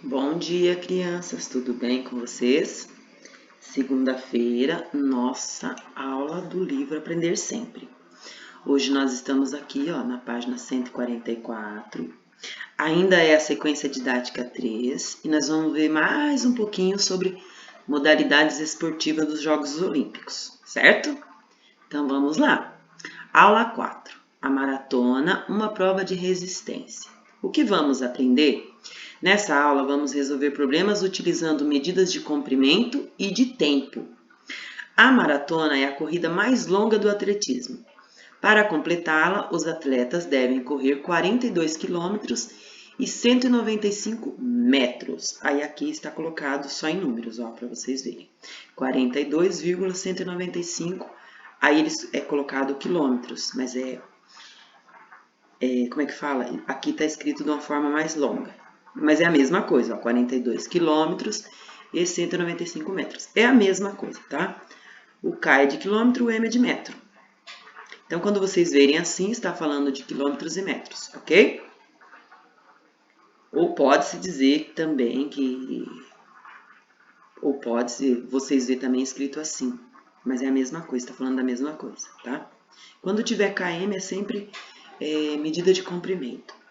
Bom dia, crianças, tudo bem com vocês? Segunda-feira, nossa aula do livro Aprender Sempre. Hoje nós estamos aqui, na página 144. Ainda é a sequência didática 3 e nós vamos ver mais um pouquinho sobre modalidades esportivas dos Jogos Olímpicos, certo? Então vamos lá. Aula 4. A maratona, uma prova de resistência. O que vamos aprender? Nessa aula, vamos resolver problemas utilizando medidas de comprimento e de tempo. A maratona é a corrida mais longa do atletismo. Para completá-la, os atletas devem correr 42 quilômetros e 195 metros. Aí aqui está colocado só em números, para vocês verem. 42,195. Aí eles é colocado quilômetros, mas como é que fala? Aqui está escrito de uma forma mais longa. Mas é a mesma coisa, 42 quilômetros e 195 metros. É a mesma coisa, tá? O K é de quilômetro, o M é de metro. Então, quando vocês verem assim, está falando de quilômetros e metros, ok? Ou pode-se dizer também que... Ou pode-se vocês ver também escrito assim. Mas é a mesma coisa, está falando da mesma coisa, tá? Quando tiver KM é sempre medida de comprimento.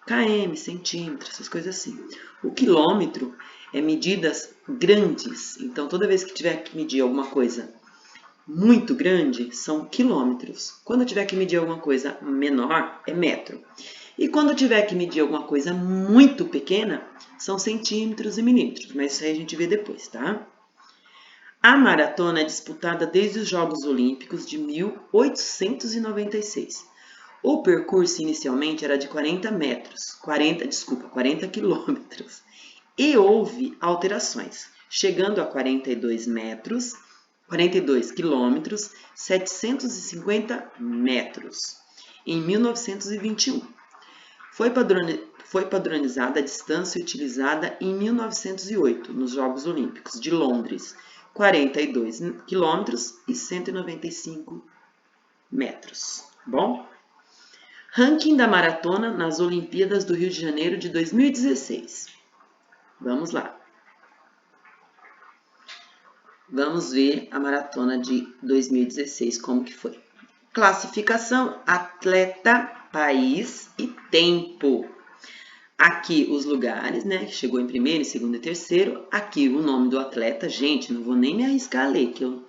km, centímetros, essas coisas assim. O quilômetro é medidas grandes, então toda vez que tiver que medir alguma coisa muito grande, são quilômetros. Quando tiver que medir alguma coisa menor, é metro. E quando tiver que medir alguma coisa muito pequena, são centímetros e milímetros, mas isso aí a gente vê depois, tá? A maratona é disputada desde os Jogos Olímpicos de 1896. O percurso inicialmente era de 40 quilômetros, e houve alterações, chegando a 42 quilômetros, 750 metros, em 1921. Foi padronizada a distância utilizada em 1908, nos Jogos Olímpicos de Londres, 42 quilômetros e 195 metros, bom? Ranking da maratona nas Olimpíadas do Rio de Janeiro de 2016. Vamos lá. Vamos ver a maratona de 2016, como que foi. Classificação, atleta, país e tempo. Aqui os lugares, né, que chegou em primeiro, segundo e terceiro. Aqui o nome do atleta. Gente, não vou nem me arriscar a ler, que eu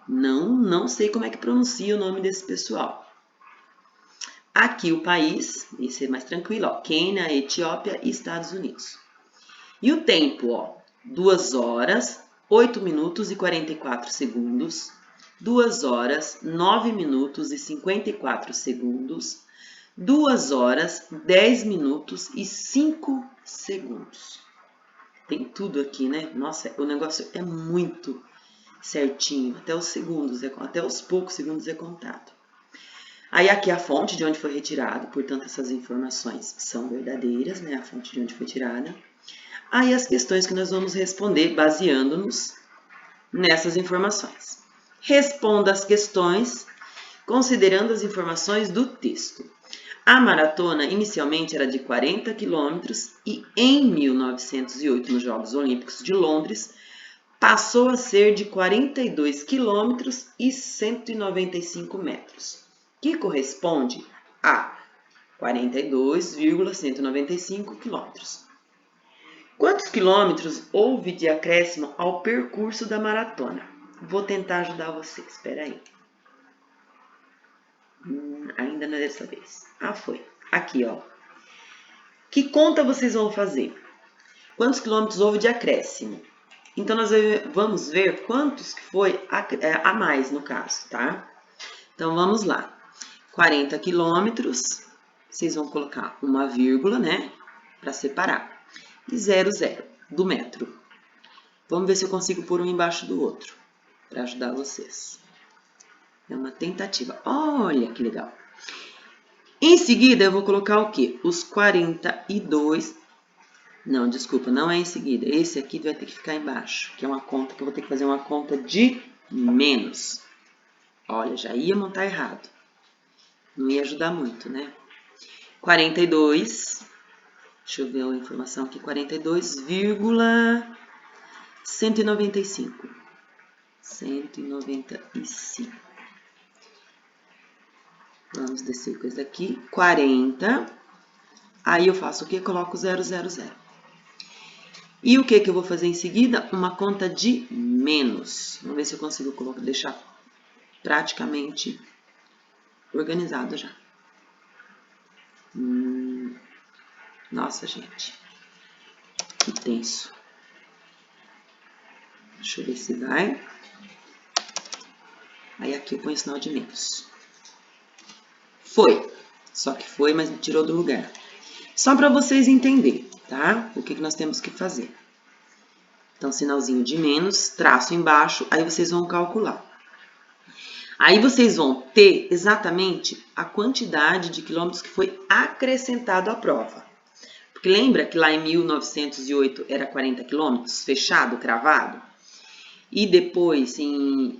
não sei como é que pronuncia o nome desse pessoal. Aqui o país, esse é mais tranquilo, Quênia, Etiópia e Estados Unidos. E o tempo, 2 horas, 8 minutos e 44 segundos, 2 horas, 9 minutos e 54 segundos, 2 horas, 10 minutos e 5 segundos. Tem tudo aqui, né? Nossa, o negócio é muito certinho, até os segundos, até os poucos segundos é contado. Aí aqui a fonte de onde foi retirado, portanto essas informações são verdadeiras, né? A fonte de onde foi tirada. Aí as questões que nós vamos responder baseando-nos nessas informações. Responda as questões considerando as informações do texto. A maratona inicialmente era de 40 quilômetros e em 1908, nos Jogos Olímpicos de Londres, passou a ser de 42 quilômetros e 195 metros, que corresponde a 42,195 quilômetros. Quantos quilômetros houve de acréscimo ao percurso da maratona? Vou tentar ajudar vocês, espera aí. Ainda não é dessa vez. Foi. Aqui, Que conta vocês vão fazer? Quantos quilômetros houve de acréscimo? Então, nós vamos ver quantos que foi a mais, no caso, tá? Então, vamos lá. 40 quilômetros, vocês vão colocar uma vírgula, né? Para separar. E 0, do metro. Vamos ver se eu consigo pôr um embaixo do outro, para ajudar vocês. É uma tentativa. Olha que legal. Em seguida, eu vou colocar o quê? Os 42... Não, desculpa, não é em seguida. Esse aqui vai ter que ficar embaixo, que é uma conta que eu vou ter que fazer uma conta de menos. Olha, já ia montar errado. Não ia ajudar muito, né? 42 Deixa eu ver a informação aqui, 42,195. 195. Vamos descer com esse daqui, 40. Aí eu faço o quê? Coloco 000. E o que eu vou fazer em seguida? Uma conta de menos. Vamos ver se eu consigo deixar praticamente organizado já. Nossa, gente. Que tenso. Deixa eu ver se vai. Aí aqui eu ponho o sinal de menos. Foi. Só que foi, mas me tirou do lugar. Só para vocês entenderem, tá? O que nós temos que fazer. Então, sinalzinho de menos, traço embaixo, aí vocês vão calcular. Aí vocês vão ter exatamente a quantidade de quilômetros que foi acrescentado à prova. Porque lembra que lá em 1908 era 40 quilômetros, fechado, cravado? E depois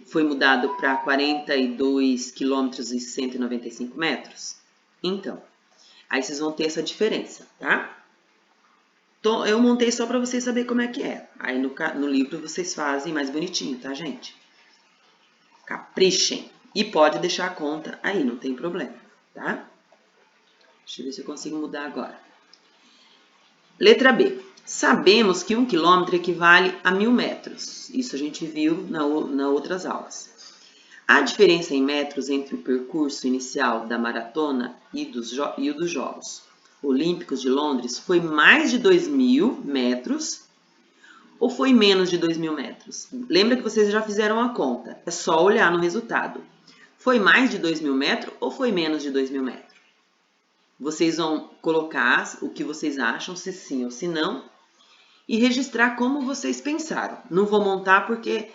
foi mudado para 42 quilômetros e 195 metros? Então, aí vocês vão ter essa diferença, tá? Então, eu montei só para vocês saberem como é que é. Aí no livro vocês fazem mais bonitinho, tá, gente? Caprichem. E pode deixar a conta aí, não tem problema, tá? Deixa eu ver se eu consigo mudar agora. Letra B. Sabemos que 1 quilômetro equivale a 1000 metros. Isso a gente viu nas outras aulas. A diferença em metros entre o percurso inicial da maratona e o dos Jogos Olímpicos de Londres foi mais de 2000 metros ou foi menos de 2000 metros? Lembra que vocês já fizeram a conta. É só olhar no resultado. Foi mais de 2000 metros ou foi menos de 2000 metros? Vocês vão colocar o que vocês acham, se sim ou se não, e registrar como vocês pensaram. Não vou montar porque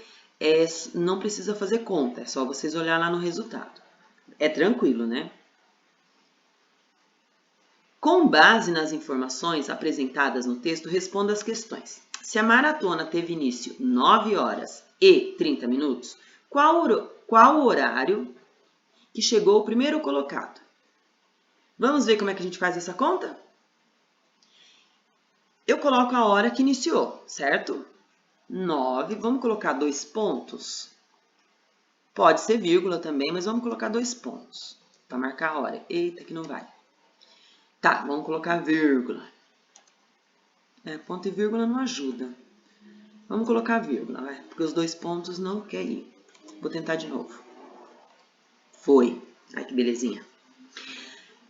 não precisa fazer conta, é só vocês olhar lá no resultado. É tranquilo, né? Com base nas informações apresentadas no texto, responda as questões. Se a maratona teve início 9 horas e 30 minutos, qual o horário que chegou o primeiro colocado? Vamos ver como é que a gente faz essa conta? Eu coloco a hora que iniciou, certo? 9, vamos colocar 2 pontos? Pode ser vírgula também, mas vamos colocar 2 pontos para marcar a hora. Eita, que não vai. Tá, vamos colocar vírgula. Ponto e vírgula não ajuda. Vamos colocar vírgula, vai, porque os 2 pontos não querem ir. Vou tentar de novo. Foi. Ai, que belezinha.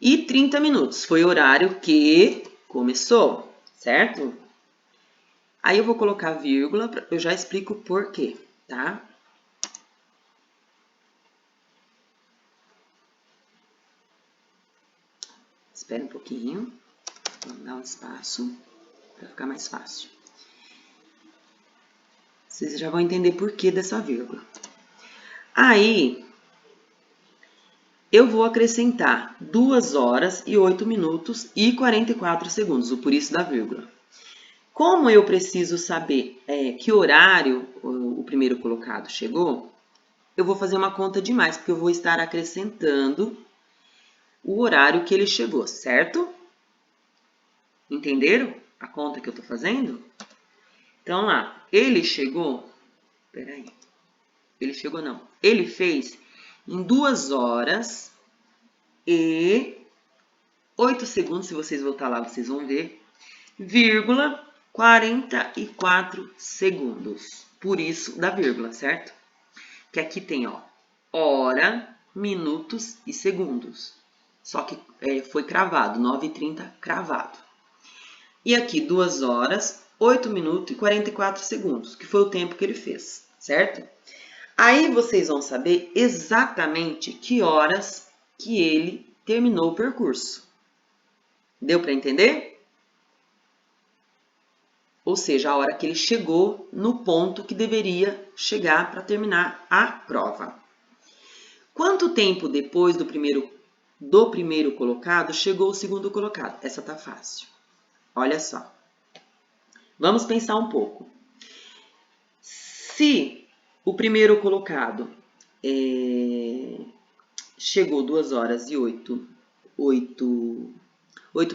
E 30 minutos foi o horário que começou, certo? Aí eu vou colocar vírgula, eu já explico por quê, tá? Espera um pouquinho, vamos dar um espaço para ficar mais fácil. Vocês já vão entender por que dessa vírgula. Aí, eu vou acrescentar 2 horas e 8 minutos e 44 segundos, o por isso da vírgula. Como eu preciso saber que horário o primeiro colocado chegou, eu vou fazer uma conta de mais, porque eu vou estar acrescentando o horário que ele chegou, certo? Entenderam a conta que eu estou fazendo? Então, lá, ele chegou... Peraí. Ele chegou, não. Ele fez em 2 horas e 8 segundos, se vocês voltar lá, vocês vão ver, vírgula 44 segundos. Por isso da vírgula, certo? Que aqui tem, ó, hora, minutos e segundos. Só que foi cravado, 9h30 cravado. E aqui 2 horas, 8 minutos e 44 segundos, que foi o tempo que ele fez, certo? Aí vocês vão saber exatamente que horas que ele terminou o percurso. Deu para entender? Ou seja, a hora que ele chegou no ponto que deveria chegar para terminar a prova. Quanto tempo depois do primeiro colocado chegou o segundo colocado? Essa tá fácil. Olha só. Vamos pensar um pouco. Se o primeiro colocado chegou 2 horas e 8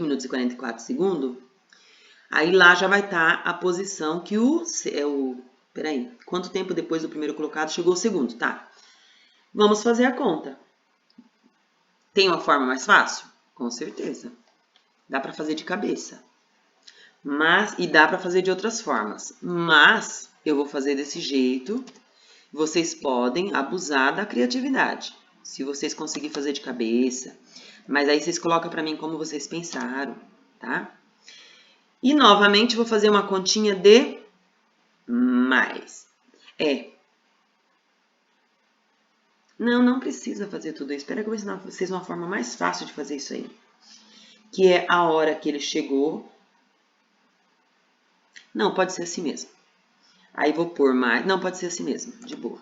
minutos e 44 segundos, Aí lá já vai estar a posição que peraí, quanto tempo depois do primeiro colocado chegou o segundo, tá? Vamos fazer a conta. Tem uma forma mais fácil? Com certeza. Dá para fazer de cabeça. E dá para fazer de outras formas. Mas eu vou fazer desse jeito. Vocês podem abusar da criatividade. Se vocês conseguirem fazer de cabeça. Mas aí vocês colocam para mim como vocês pensaram, tá? E novamente vou fazer uma continha de mais. Não precisa fazer tudo isso. Espera que eu vou ensinar pra vocês uma forma mais fácil de fazer isso aí. Que é a hora que ele chegou. Não, pode ser assim mesmo. Aí vou pôr mais. Não, pode ser assim mesmo, de boa.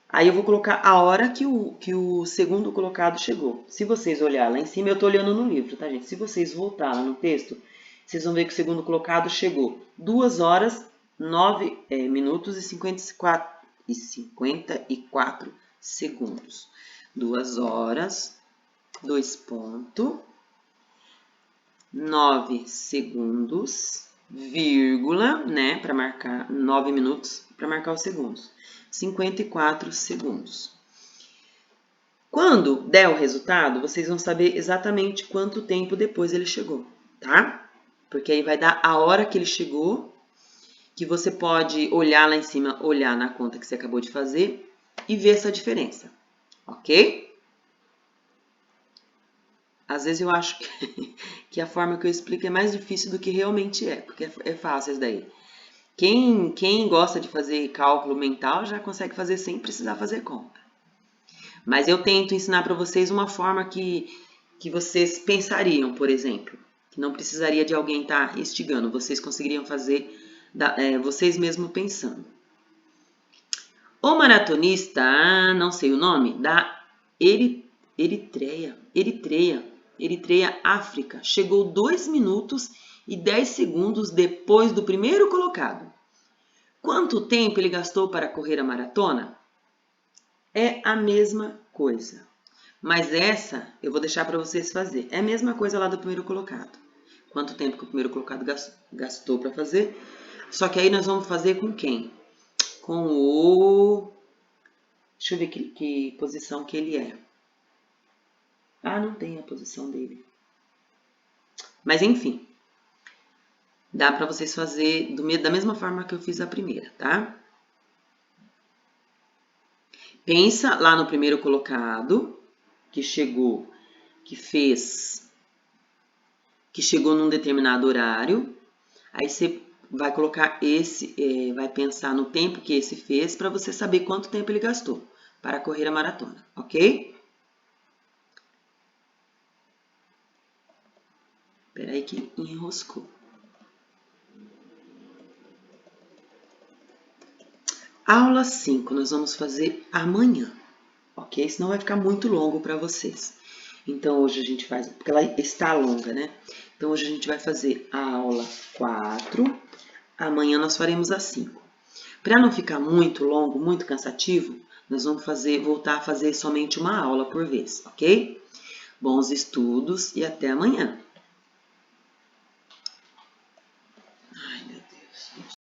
Aí eu vou colocar a hora que o segundo colocado chegou. Se vocês olharem lá em cima, eu tô olhando no livro, tá, gente? Se vocês voltar lá no texto, vocês vão ver que o segundo colocado chegou 2 horas, 9 minutos e 54 segundos. 2 horas, 2 ponto, 9 segundos, vírgula, né, para marcar 9 minutos, para marcar os segundos. 54 segundos. Quando der o resultado, vocês vão saber exatamente quanto tempo depois ele chegou, tá? Porque aí vai dar a hora que ele chegou, que você pode olhar lá em cima, olhar na conta que você acabou de fazer e ver essa diferença, ok? Às vezes eu acho que a forma que eu explico é mais difícil do que realmente é, porque é fácil isso daí. Quem gosta de fazer cálculo mental já consegue fazer sem precisar fazer conta. Mas eu tento ensinar para vocês uma forma que vocês pensariam, por exemplo. Que não precisaria de alguém estar instigando. Vocês conseguiriam fazer vocês mesmos pensando. O maratonista, não sei o nome, da Eritreia, África, chegou 2 minutos e 10 segundos depois do primeiro colocado. Quanto tempo ele gastou para correr a maratona? É a mesma coisa. Mas essa eu vou deixar para vocês fazer. É a mesma coisa lá do primeiro colocado. Quanto tempo que o primeiro colocado gastou para fazer? Só que aí nós vamos fazer com quem? Com o... Deixa eu ver que posição que ele é. Ah, não tem a posição dele. Mas enfim. Dá para vocês fazer da mesma forma que eu fiz a primeira, tá? Pensa lá no primeiro colocado, que chegou num determinado horário. Aí você vai colocar vai pensar no tempo que esse fez para você saber quanto tempo ele gastou para correr a maratona, ok? Espera aí que enroscou. Aula 5 nós vamos fazer amanhã, ok? Senão vai ficar muito longo para vocês. Então hoje a gente faz, porque ela está longa, né? Então hoje a gente vai fazer a aula 4, amanhã nós faremos a 5. Para não ficar muito longo, muito cansativo, nós vamos voltar a fazer somente uma aula por vez, ok? Bons estudos e até amanhã!